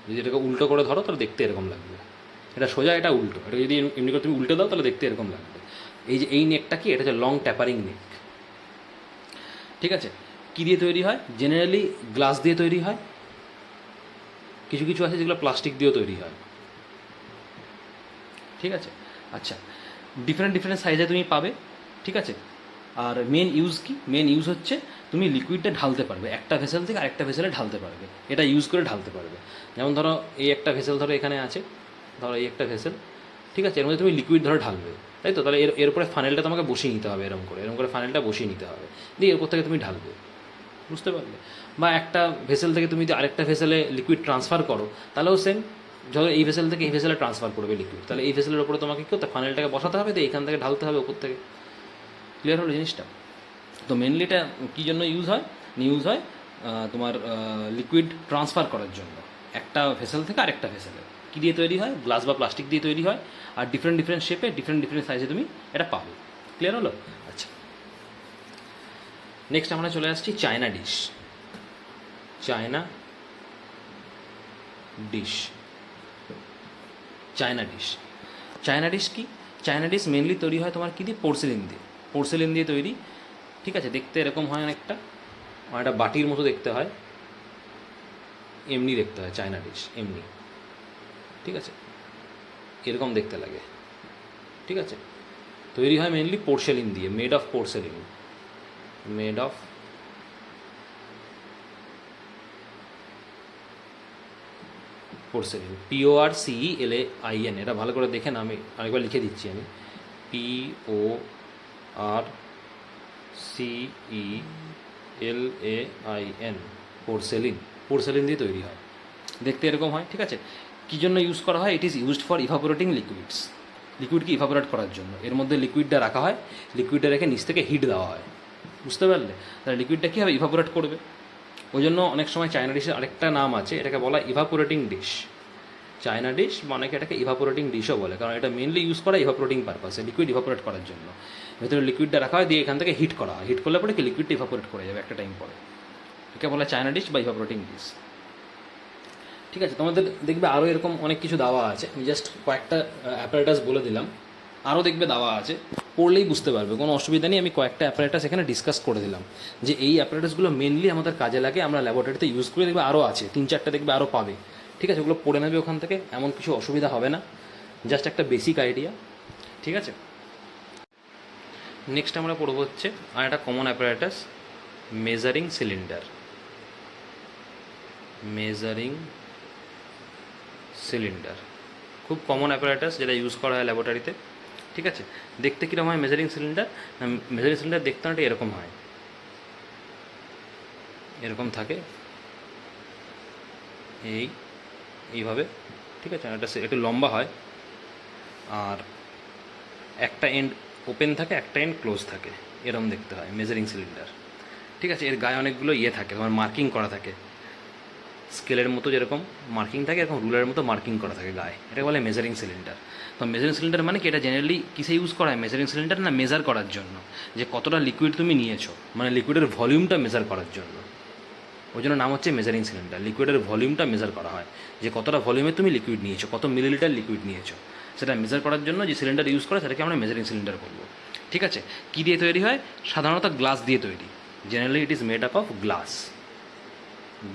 যদি এটাকে উল্টো করে ধরো তাহলে দেখতে এরকম লাগবে। এটা সোজা, এটা উল্টো, এটা যদি এমনি করে তুমি উল্টে দাও তাহলে দেখতে এরকম লাগবে। এই নেকটা কি, এটা হচ্ছে লং ট্যাপারিং নেক, ঠিক আছে? কী দিয়ে তৈরি হয়? জেনারেলি গ্লাস দিয়ে তৈরি হয়, কিছু কিছু আছে যেগুলো প্লাস্টিক দিয়েও তৈরি হয়, ঠিক আছে? আচ্ছা, ডিফারেন্ট ডিফারেন্ট সাইজে তুমি পাবে, ঠিক আছে? আর মেন ইউজ কি, মেন ইউজ হচ্ছে তুমি লিকুইডটা ঢালতে পারবে, একটা ভেসেল থেকে আরেকটা ভেসেলে ঢালতে পারবে, এটা ইউজ করে ঢালতে পারবে। যেমন ধরো এই একটা ভেসেল ধরো এখানে আছে, ধরো এই একটা ভেসেল, ঠিক আছে? এর মধ্যে তুমি লিকুইড ধরে ঢালবে, তাই তো? তাহলে এরপরে ফানেলটা তোমাকে বসিয়ে নিতে হবে, এরকম করে ফানেলটা বসিয়ে নিতে হবে, দিয়ে এরপর থেকে তুমি ঢালবে, বুঝতে পারলে? বা একটা ভেসেল থেকে তুমি যদি আরেকটা ভেসেলে লিকুইড ট্রান্সফার করো তাহলেও সেম, যত এই ভেসেল থেকে এই ভেসেলে ট্রান্সফার করবে লিকুইড, তাহলে এই ভেসেলের ওপরে তোমাকে কী করতে ফানেলটাকে বসাতে হবে, তো এইখান থেকে ঢালতে হবে ওপর থেকে। ক্লিয়ার হলো জিনিসটা? তো মেনলি এটা কী জন্য ইউজ হয় তোমার লিকুইড ট্রান্সফার করার জন্য একটা ভেসেল থেকে আরেকটা ভেসেলে। কী দিয়ে তৈরি হয়? গ্লাস বা প্লাস্টিক দিয়ে তৈরি হয়, আর ডিফারেন্ট ডিফারেন্ট শেপে ডিফারেন্ট ডিফারেন্ট সাইজে তুমি এটা পাবে। ক্লিয়ার হলো? আচ্ছা, নেক্সট আমরা চলে আসছি চায়না ডিশ। চায়না ডিশ কি? চায়না ডিশ মেনলি তৈরি হয় তোমার কী দিয়ে? পোর্সেলিন দিয়ে তৈরি। ঠিক আছে, দেখতে এরকম হয় অনেকটা, একটা বাটির মতো দেখতে হয়, এমনি দেখতে হয় চায়না ডিশ, এমনি। ঠিক আছে, এরকম দেখতে লাগে। ঠিক আছে, তৈরি হয় মেনলি পোর্সেলিন দিয়ে, মেড অফ পোর্সেলিন, PORCELAIN। এটা ভালো করে দেখেন, আমি আরেকবার লিখে দিচ্ছি আমি, PORCELAIN, পোর্সেলিন দিয়ে তৈরি হয়, দেখতে এরকম হয়। ঠিক আছে, কী জন্য ইউজ করা হয়? It is used for evaporating লিকুইডকে ইভাপোরেট করার জন্য। এর মধ্যে লিকুইডটা রাখা হয়, লিকুইডটা রেখে নিচ থেকে হিট দেওয়া হয়, বুঝতে পারলে? তাহলে লিকুইডটা কী হবে? ইভাপোরেট করবে। ওই জন্য অনেক সময় চায়না ডিশের আরেকটা নাম আছে, এটাকে বলা ইভাপোরেটিং ডিশ। চায়না ডিশ বা অনেকে এটাকে ইভাপোরেটিং ডিশও বলে, কারণ এটা মেনলি ইউজ করা ইভাপোরেটিং পারপাসে, লিকুইড ইভাপোরেট করার জন্য। ভেতরে লিকুইডটা রাখা হয়, দিয়ে এখান থেকে হিট করা হয়, হিট করলে পরে কি লিকুইডটা ইভাপোরেট করে যাবে একটা টাইম পরে। একে বলে চায়না ডিশ বা ইভাপোরেটিং ডিশ। ঠিক আছে, তোমাদের দেখবে আরও এরকম অনেক কিছু দেওয়া আছে, আমি জাস্ট কয়েকটা অ্যাপারেটাস বলে দিলাম, আরও দেখবে দেওয়া আছে, পড়লেই বুঝতে পারবে, কোনো অসুবিধা নেই। আমি কয়েকটা অ্যাপারেটাস এখানে ডিসকাস করে দিলাম যে এই অ্যাপারেটাসগুলো মেনলি আমাদের কাজে লাগে, আমরা ল্যাবরেটরিতে ইউজ করে। দেখবে আরও আছে, 3-4টা দেখবে আরও পাবে। ঠিক আছে, ওগুলো পড়ে নেবে ওখান থেকে, এমন কিছু অসুবিধা হবে না, জাস্ট একটা বেসিক আইডিয়া। ঠিক আছে, নেক্সট আমরা পড়ব হচ্ছে আর একটা কমন অ্যাপারেটাস, মেজারিং সিলিন্ডার। খুব কমন অ্যাপারেটাস, যেটা ইউজ করা হয় ল্যাবরেটরিতে। ঠিক আছে, দেখতে কীরকম হয় মেজারিং সিলিন্ডার? দেখতে অনেকটা এরকম হয়, এরকম থাকে এইভাবে। ঠিক আছে, এটা একটু লম্বা হয়, আর একটা এন্ড ওপেন থাকে, একটা এন্ড ক্লোজ থাকে, এরকম দেখতে হয় মেজারিং সিলিন্ডার। ঠিক আছে, এর গায়ে অনেকগুলো থাকে, তোমার মার্কিং করা থাকে, স্কেলের মতো যেরকম মার্কিং থাকে, এরকম রুলারের মতো মার্কিং করা থাকে গায়ে, এটা বলে মেজারিং সিলিন্ডার। তো মেজারিং সিলিন্ডার মানে কি? এটা জেনারেলি কিসে ইউজ করা হয় মেজারিং সিলিন্ডার? না, মেজার করার জন্য, যে কতটা লিকুইড তুমি নিয়েছো, মানে লিকুইডের ভলিউমটা মেজার করার জন্য। ওই জন্য নাম হচ্ছে মেজারিং সিলিন্ডার। লিকুইডের ভলিউমটা মেজার করা হয়, যে কতটা ভলিউমে তুমি লিকুইড নিয়েছো, কত মিলিলিটার লিকুইড নিয়েছো, সেটা মেজার করার জন্য যে সিলিন্ডার ইউজ করে সেটাকে আমরা মেজারিং সিলিন্ডার বলবো। ঠিক আছে, কী দিয়ে তৈরি হয়? সাধারণত গ্লাস দিয়ে তৈরি, generally it is made up of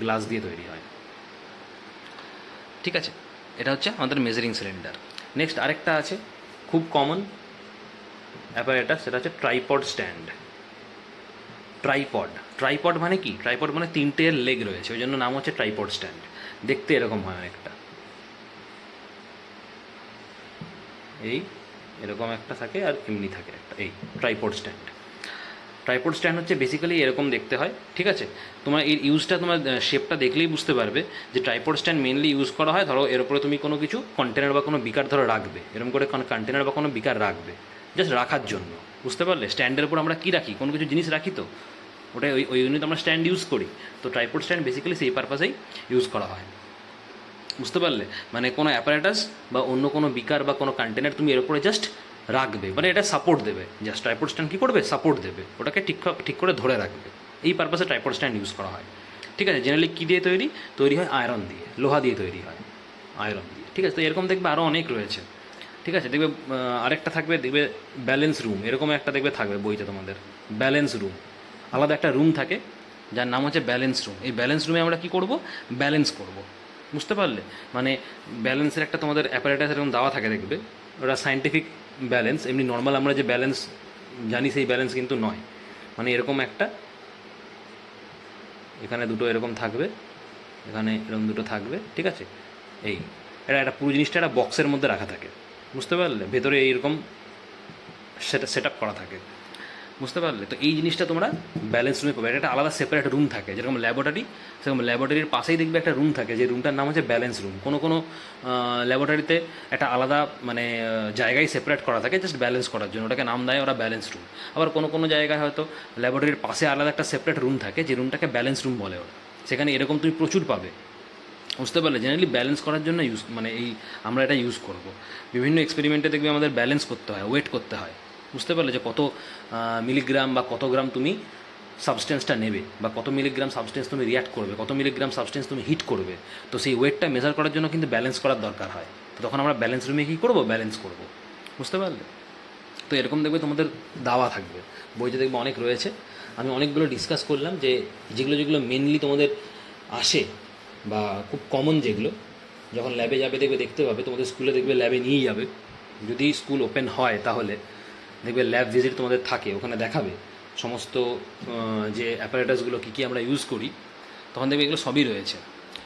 glass দিয়ে তৈরি হয়। ঠিক আছে, এটা হচ্ছে আমাদের মেজারিং সিলিন্ডার। নেক্সট আরেকটা আছে খুব কমন অ্যাপারেটাস, সেটা হচ্ছে ট্রাইপড স্ট্যান্ড। ট্রাইপড মানে কি? ট্রাইপড মানে 3টে লেগ রয়েছে, ওই জন্য নাম হচ্ছে ট্রাইপড স্ট্যান্ড। দেখতে এরকম হয় অনেকটা, এরকম একটা থাকে, আর এমনি থাকে একটা, এই ট্রাইপড স্ট্যান্ড হচ্ছে বেসিক্যালি এরকম দেখতে হয়। ঠিক আছে, তোমার এর ইউজটা, তোমার শেপটা দেখলেই বুঝতে পারবে যে ট্রাইপড স্ট্যান্ড মেনলি ইউজ করা হয়, ধরো এর উপরে তুমি কোনো কিছু কন্টেনার বা কোনো বিকার ধরো রাখবে, এরকম করে কন্টেনার বা কোনো বিকার রাখবে, জাস্ট রাখার জন্য, বুঝতে পারলে? স্ট্যান্ডের উপর আমরা কী রাখি? কোনো কিছু জিনিস রাখি, তো ওটা ওই জন্যই তো আমরা স্ট্যান্ড ইউজ করি। তো ট্রাইপড স্ট্যান্ড বেসিক্যালি সেই পারপাসেই ইউজ করা হয়, বুঝতে পারলে? মানে কোনো অ্যাপারেটাস বা অন্য কোনো বিকার বা কোনো কন্টেনার তুমি এর উপরে জাস্ট রাখবে, মানে এটা সাপোর্ট দেবে, জাস্ট ট্রাইপড স্ট্যান্ড কী করবে? সাপোর্ট দেবে, ওটাকে ঠিক করে ধরে রাখবে। এই পারপাসে ট্রাইপড স্ট্যান্ড ইউজ করা হয়। ঠিক আছে, জেনারেলি কী দিয়ে তৈরি হয়? আয়রন দিয়ে, লোহা দিয়ে তৈরি হয়, আয়রন দিয়ে। ঠিক আছে, তো এরকম দেখবে আরও অনেক রয়েছে। ঠিক আছে, দেখবে আরেকটা থাকবে, দেখবে ব্যালেন্স রুম, এরকম একটা দেখবে থাকবে বইতে তোমাদের, ব্যালেন্স রুম। আলাদা একটা রুম থাকে যার নাম হচ্ছে ব্যালেন্স রুম। এই ব্যালেন্স রুমে আমরা কী করব? ব্যালেন্স করব, বুঝতে পারলে? মানে ব্যালেন্সের একটা তোমাদের অ্যাপারেটাস এরকম দেওয়া থাকে, দেখবে ওটা সায়েন্টিফিক ব্যালেন্স, এমনি নর্মাল আমরা যে ব্যালেন্স জানি সেই ব্যালেন্স কিন্তু নয়। মানে এরকম একটা, এখানে দুটো এরকম থাকবে, এখানে এরকম দুটো থাকবে। ঠিক আছে, এটা একটা পুরো জিনিসটা একটা বক্সের মধ্যে রাখা থাকে, বুঝতে পারলে? ভেতরে এইরকম সেট আপ করা থাকে। বুঝতে পারলে? তো এই জিনিসটা তোমরা ব্যালেন্স রুমে পাবে। একটা আলাদা সেপারেট রুম থাকে, যেরকম ল্যাবরেটরি, সেরকম ল্যাবরেটরির পাশেই দেখবে একটা রুম থাকে, যে রুমটার নাম হচ্ছে ব্যালেন্স রুম। কোনো কোনো ল্যাবরেটরিতে একটা আলাদা মানে জায়গায় সেপারেট করা থাকে জাস্ট ব্যালেন্স করার জন্য, ওটাকে নাম দেয় ওরা ব্যালেন্স রুম। আবার কোনো কোনো জায়গায় হয়তো ল্যাবরেটরির পাশে আলাদা একটা সেপারেট রুম থাকে, যে রুমটাকে ব্যালেন্স রুম বলে ওরা। সেখানে এরকম তুমি প্রচুর পাবে। বুঝতে পারলে? জেনারেলি ব্যালেন্স করার জন্য মানে আমরা এটা ইউজ করব। বিভিন্ন এক্সপেরিমেন্টে দেখবে আমাদের ব্যালেন্স করতে হয়, ওয়েট করতে হয়। বুঝতে পারলে? যে কত মিলিগ্রাম বা কত গ্রাম তুমি সাবস্টেন্সটা নেবে, বা কত মিলিগ্রাম সাবস্টেন্স তুমি রিয়াক্ট করবে, কত মিলিগ্রাম সাবস্টেন্স তুমি হিট করবে। তো সেই ওয়েটটা মেজার করার জন্য কিন্তু ব্যালেন্স করার দরকার হয়। তো তখন আমরা ব্যালেন্স রুমে কী করবো? ব্যালেন্স করব। বুঝতে পারলে? তো এরকম দেখবে তোমাদের দাওয়া থাকবে, বইতে দেখবে অনেক রয়েছে। আমি অনেকগুলো ডিসকাস করলাম, যে যেগুলো যেগুলো মেনলি তোমাদের আসে বা খুব কমন, যেগুলো যখন ল্যাবে যাবে দেখবে দেখতে পাবে, তোমাদের স্কুলে দেখবে ল্যাবে নিয়েই যাবে। যদি স্কুল ওপেন হয় তাহলে দেখবে ল্যাব ভিজিট তোমাদের থাকে, ওখানে দেখাবে সমস্ত যে অ্যাপারেটাসগুলো কী কী আমরা ইউজ করি, তখন দেখবে এগুলো সবই রয়েছে।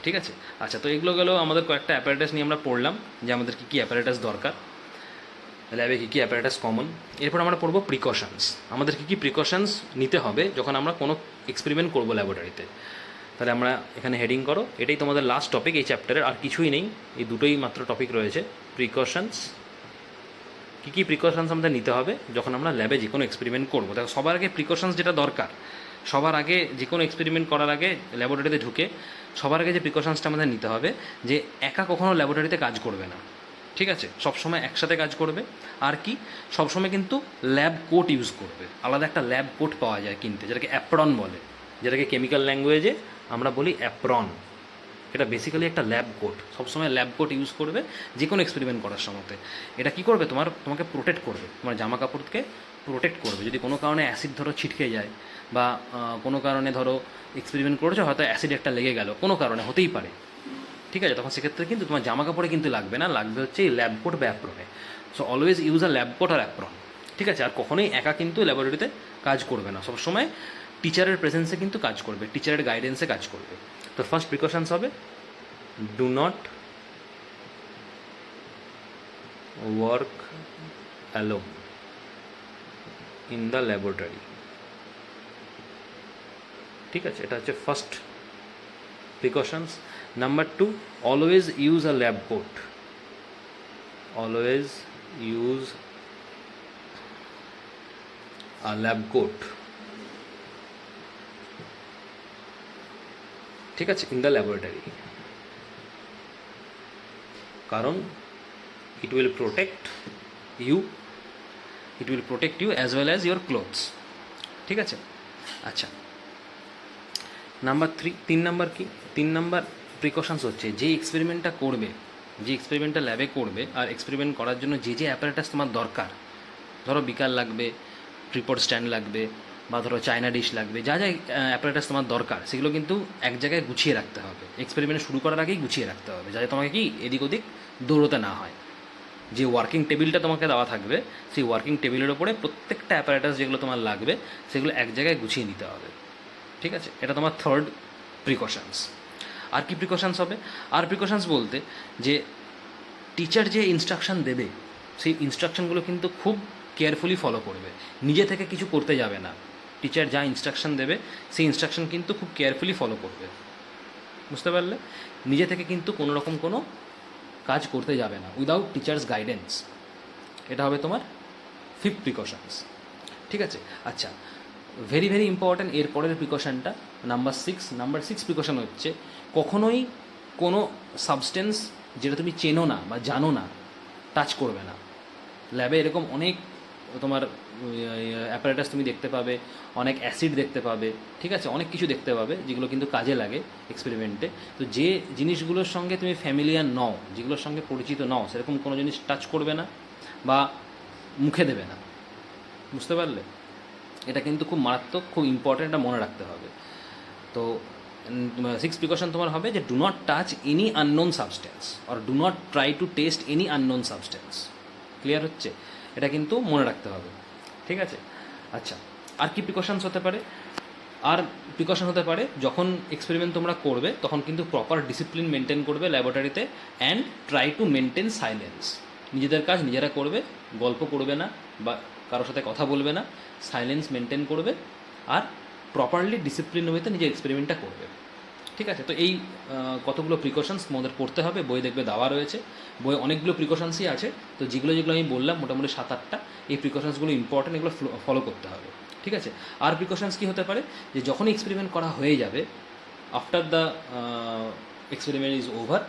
ঠিক আছে? আচ্ছা, তো এগুলো গেলেও আমাদের কয়েকটা অ্যাপারেটাস নিয়ে আমরা পড়লাম, যে আমাদের কী কী অ্যাপারেটাস দরকার, ল্যাবে কী কী অ্যাপারেটাস কমন। এরপর আমরা পড়বো প্রিকশনস। আমাদের কী কী প্রিকশনস নিতে হবে যখন আমরা কোনো এক্সপেরিমেন্ট করবো ল্যাবরেটরিতে। তাহলে আমরা এখানে হেডিং করো, এটাই তোমাদের লাস্ট টপিক এই চ্যাপ্টারের, আর কিছুই নেই, এই দুটোই মাত্র টপিক রয়েছে। প্রিকশনস, কী কী প্রিকশনস আমাদের নিতে হবে যখন আমরা ল্যাবে যে কোনো এক্সপেরিমেন্ট করবো। দেখো, সবার আগে প্রিকশনস যেটা দরকার, সবার আগে যে কোনো এক্সপেরিমেন্ট করার আগে ল্যাবরেটরিতে ঢুকে সবার আগে যে প্রিকশনসটা আমাদের নিতে হবে, যে একা কখনো ল্যাবরেটরিতে কাজ করবে না। ঠিক আছে? সবসময় একসাথে কাজ করবে। আর কি, সবসময় কিন্তু ল্যাব কোট ইউজ করবে। আলাদা একটা ল্যাব কোট পাওয়া যায় কিনতে, যেটাকে অ্যাপ্রন বলে, যেটাকে কেমিক্যাল ল্যাঙ্গুয়েজে আমরা বলি অ্যাপ্রন। এটা বেসিক্যালি একটা ল্যাব কোট। সবসময় ল্যাব কোট ইউজ করবে যে কোনো এক্সপেরিমেন্ট করার সময়তে। এটা কী করবে? তোমাকে প্রোটেক্ট করবে, তোমার জামা কাপড়কে প্রোটেক্ট করবে। যদি কোনো কারণে অ্যাসিড ধরো ছিটকে যায়, বা কোনো কারণে ধরো এক্সপেরিমেন্ট করেছো, হয়তো অ্যাসিড একটা লেগে গেল, কোনো কারণে হতেই পারে। ঠিক আছে? তখন সেক্ষেত্রে কিন্তু তোমার জামা কাপড়ে কিন্তু লাগবে না, লাগবে হচ্ছে এই ল্যাব কোট বা অ্যাপ্রনে। So always use a lab coat আর অ্যাপ্রন। ঠিক আছে? আর কখনোই একা কিন্তু ল্যাবরেটরিতে কাজ করবে না, সবসময় টিচারের প্রেজেন্সে কিন্তু কাজ করবে, টিচারের গাইডেন্সে কাজ করবে। তো ফার্স্ট প্রিকশনস হবে, do not work alone in the laboratory. ঠিক আছে? এটা হচ্ছে first precautions. Number 2, always use a lab coat. Always use a lab coat. ঠিক আছে? ইন দ্য ল্যাবরেটরি, কারণ it will protect you, it will protect you as well as your clothes. ঠিক আছে? আচ্ছা, নাম্বার 3 নাম্বার কি? 3 নাম্বার প্রিকশনস হচ্ছে, যে এক্সপেরিমেন্টটা করবে, যে এক্সপেরিমেন্টটা ল্যাবে করবে, আর এক্সপেরিমেন্ট করার জন্য যে যে অ্যাপারেটাস তোমার দরকার, ধরো বিকার লাগবে, ট্রিপড স্ট্যান্ড লাগবে, বা ধরো চায়না ডিশ লাগবে, যা যা অ্যাপারেটাস তোমার দরকার, সেগুলো কিন্তু এক জায়গায় গুছিয়ে রাখতে হবে। এক্সপেরিমেন্ট শুরু করার আগেই গুছিয়ে রাখতে হবে, যাতে তোমাকে কি এদিক ওদিক দৌড়োতে না হয়। যে ওয়ার্কিং টেবিলটা তোমাকে দেওয়া থাকবে, সেই ওয়ার্কিং টেবিলের ওপরে প্রত্যেকটা অ্যাপারেটাস যেগুলো তোমার লাগবে, সেগুলো এক জায়গায় গুছিয়ে নিতে হবে। ঠিক আছে? এটা তোমার থার্ড প্রিকশনস। আর কি প্রিকশনস হবে? আর প্রিকশনস বলতে, যে টিচার যে ইনস্ট্রাকশন দেবে, সেই ইনস্ট্রাকশনগুলো কিন্তু খুব কেয়ারফুলি ফলো করবে, নিজে থেকে কিছু করতে যাবে না। টিচার যা ইনস্ট্রাকশন দেবে, সেই ইনস্ট্রাকশন কিন্তু খুব কেয়ারফুলি ফলো করবে। বুঝতে পারলে? নিজে থেকে কিন্তু কোনো রকম কোনো কাজ করতে যাবে না উইদাউট টিচার্স গাইডেন্স। এটা হবে তোমার 5th প্রিকশনস। ঠিক আছে? আচ্ছা, ভেরি ভেরি ইম্পর্ট্যান্ট এর পরের প্রিকশনটা, নাম্বার 6। নাম্বার 6 প্রিকশন হচ্ছে, কখনোই কোনো সাবস্টেন্স যেটা তুমি চেনো না বা জানো না, টাচ করবে না। ল্যাবে এরকম অনেক তোমার অ্যাপারেটাস তুমি দেখতে পাবে, অনেক অ্যাসিড দেখতে পাবে, ঠিক আছে, অনেক কিছু দেখতে পাবে যেগুলো কিন্তু কাজে লাগে এক্সপেরিমেন্টে। তো যে জিনিসগুলোর সঙ্গে তুমি ফ্যামিলিয়ার নও, যেগুলোর সঙ্গে পরিচিত নও, সেরকম কোনো জিনিস টাচ করবে না বা মুখে দেবে না। বুঝতে পারলে? এটা কিন্তু খুব মারাত্মক, খুব ইম্পর্ট্যান্ট, এটা মনে রাখতে হবে। তো 6th প্রিকশন তোমার হবে যে do not touch any unknown substance, or do not try to test any unknown substance. Clear হচ্ছে? এটা কিন্তু মনে রাখতে হবে। ঠিক আছে? আচ্ছা, আর কি প্রিকশনস হতে পারে? আর প্রিকশন হতে পারে, যখন এক্সপেরিমেন্ট তোমরা করবে তখন কিন্তু প্রপার ডিসিপ্লিন মেনটেন করবে ল্যাবরেটরিতে, and try to maintain silence. নিজেদের কাজ নিজেরা করবে, গল্প করবে না, বা কারোর সাথে কথা বলবে না, সাইলেন্স মেনটেন করবে, আর প্রপারলি ডিসিপ্লিন ওয়েতে নিজের এক্সপেরিমেন্টটা করবে। ঠিক আছে, তো এই কতগুলো প্রিকশনস তোমাদের পড়তে হবে, বই দেখবে দেওয়া রয়েছে, বই অনেকগুলো প্রিকশনসই আছে। তো যেগুলো যেগুলো আমি বললাম মোটামুটি 7-8টা, এই প্রিকশনসগুলো ইম্পর্টেন্ট, এগুলো ফলো করতে হবে। ঠিক আছে, আর প্রিকশনস কী হতে পারে, যে যখনই এক্সপেরিমেন্ট করা হয়ে যাবে, after the experiment is over,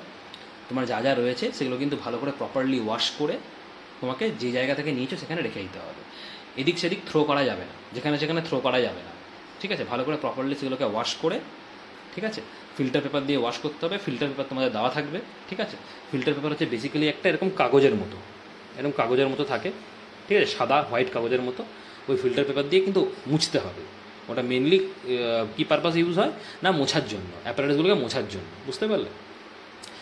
তোমার যা যা রয়েছে সেগুলো কিন্তু ভালো করে প্রপারলি ওয়াশ করে তোমাকে যে জায়গা থেকে নিয়েছো সেখানে রেখে দিতে হবে। এদিক সেদিক থ্রো করা যাবে না, যেখানে সেখানে থ্রো করা যাবে না। ঠিক আছে, ভালো করে প্রপারলি সেগুলোকে ওয়াশ করে, ঠিক আছে, ফিল্টার পেপার দিয়ে ওয়াশ করতে হবে। ফিল্টার পেপার তোমাদের দেওয়া থাকবে। ঠিক আছে, ফিল্টার পেপার হচ্ছে বেসিক্যালি একটা এরকম কাগজের মতো, এরকম কাগজের মতো থাকে। ঠিক আছে, সাদা হোয়াইট কাগজের মতো। ওই ফিল্টার পেপার দিয়ে কিন্তু মুছতে হবে। ওটা মেনলি কী পারপাস ইউজ হয় না, মোছার জন্য, অ্যাপারেটাসগুলোকে মোছার জন্য, বুঝতে পারলে?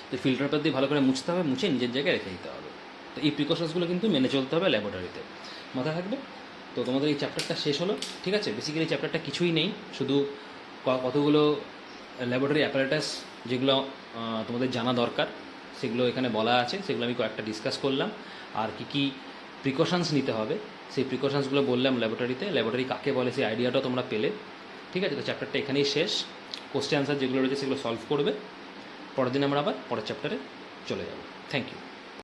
তো ফিল্টার পেপার দিয়ে ভালো করে মুছতে হবে, মুছে নিজের জায়গায় রেখে দিতে হবে। তো এই প্রিকশনসগুলো কিন্তু মেনে চলতে হবে ল্যাবরেটরিতে, মাথায় থাকবে। তো তোমাদের এই চ্যাপ্টারটা শেষ হলো। ঠিক আছে, বেসিক্যালি চ্যাপ্টারটা কিছুই নেই, শুধু কতগুলো ল্যাবরেটরি অ্যাপারেটাস যেগুলো তোমাদের জানা দরকার সেগুলো এখানে বলা আছে, সেগুলো আমি কয়েকটা ডিসকাস করলাম। আর কী কী প্রিকশনস নিতে হবে সেই প্রিকশনসগুলো বললাম ল্যাবরেটরিতে। ল্যাবরেটরি কাকে বলে সেই আইডিয়াটাও তোমরা পেলে। ঠিক আছে, তো চ্যাপ্টারটা এখানেই শেষ। কোশ্চেন আনসার যেগুলো রয়েছে সেগুলো সলভ করবে। পরের দিন আমরা আবার পরের চ্যাপ্টারে চলে যাব। Thank you.